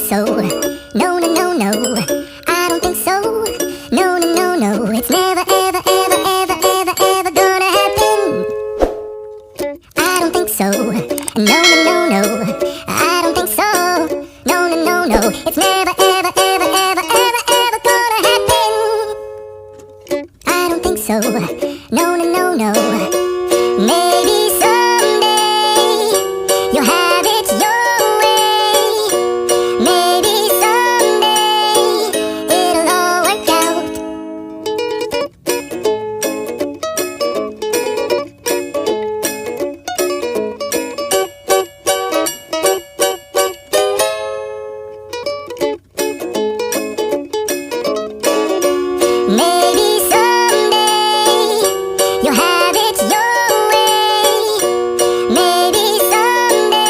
so. No, no, no, no. I don't think so. No, no, no, no. It's never, ever, ever, ever, ever, ever gonna happen. I don't think so. No, no, no, no. I don't think so. No, no, no, no. It's never, ever, ever, ever, ever, ever gonna happen. I don't think so. No, no, no, no. Maybe someday you'll have it your way. Maybe someday it'll all work out. Maybe someday you'll have it your way. Maybe someday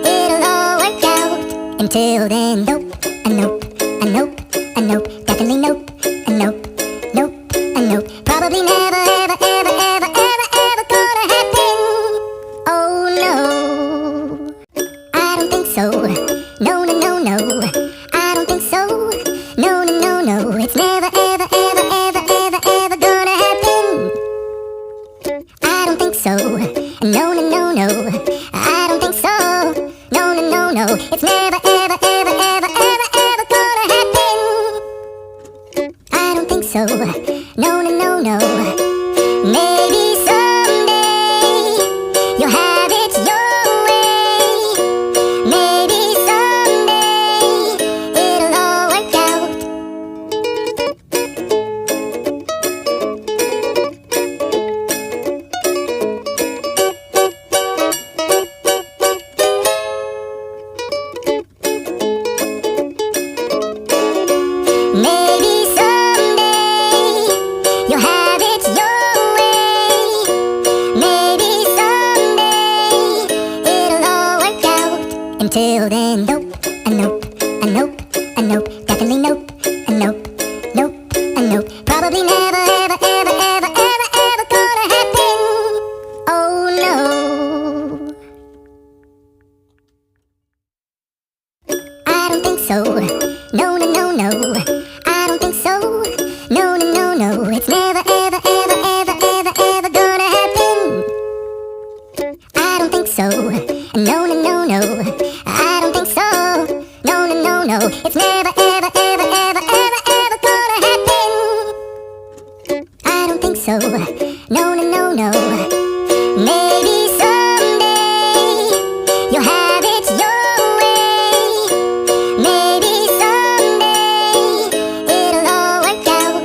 it'll all work out. Until then, nope, a nope, a nope, a nope, definitely nope, a nope, nope, a nope. Probably never, ever, ever, ever, ever, ever gonna happen. Oh no, I don't think so. No, no, no, no. I don't think so. No, no, no, no. It's never, ever, ever, ever, ever, ever gonna happen. I don't think so. No, no, no, no. I don't think so. No, no, no, no. It's never, ever, ever, ever, ever, ever gonna happen. I don't think so. No, no, no, no. Maybe someday you'll have it your way. Maybe someday it'll all work out. Maybe someday you'll have it your way. Maybe someday it'll all work out. Until then, nope, a nope, a nope, a nope, definitely nope, a nope, nope, a nope. Probably never, ever, ever, ever, ever, ever gonna happen. Oh no, I don't think so. No, no, no, no. I don't think so. No, no, no, no. It's never, ever, ever, ever, ever, ever gonna happen. I don't think so. No, no, no, no. I don't think so. No, no, no, no. It's never, ever, ever, ever, ever, ever gonna happen. I don't think so. No, no, no, no. Maybe someday you'll have it your way. Maybe someday it'll all work out.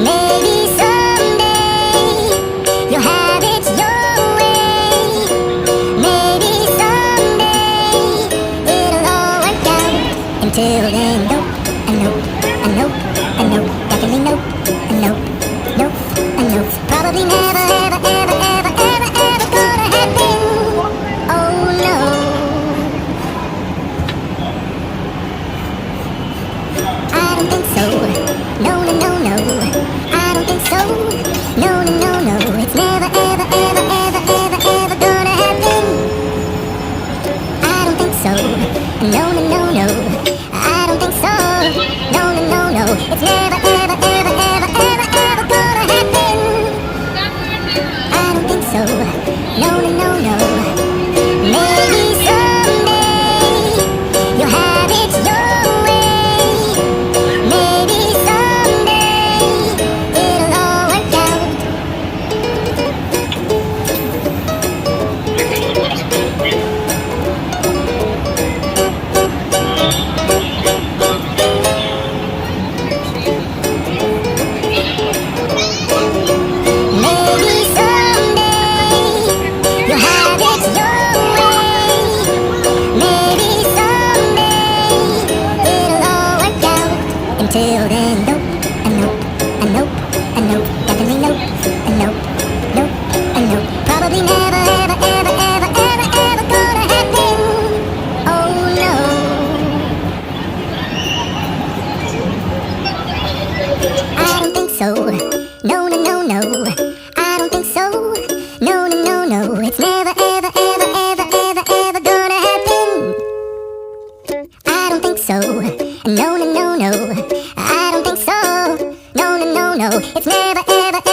Maybe someday you'll have it your way. Maybe someday it'll all work out. Until then, nope, a nope, a nope, a nope, definitely nope, a nope, nope, a nope. Probably never, ever, ever, ever, ever, ever gonna happen. Oh no, I don't think so. No, no, no, no. I don't think so. No, no, no, no. It's never, ever, ever, ever, ever, ever gonna happen. I don't think so. No, no, no, no. I don't think so. No, no, no, no. It's never, ever, ever, ever, ever, ever gonna happen. I don't think so. No, no, no, no. Maybe someday you'll have it your way. Maybe someday it'll all work out. Maybe someday you'll have it your way. Maybe someday it'll all work out. Until then, nope, a nope, a nope, a nope, definitely nope, a nope, nope, a nope. Probably never, ever, ever, ever, ever, ever gonna happen. Oh no. so. No, no, no, no. I don't think so. No, no, no, no. It's never, ever, ever, ever, ever, ever gonna happen. I don't think so. No, no, no, no. I don't think so. No, no, no, no. It's never, ever, ever.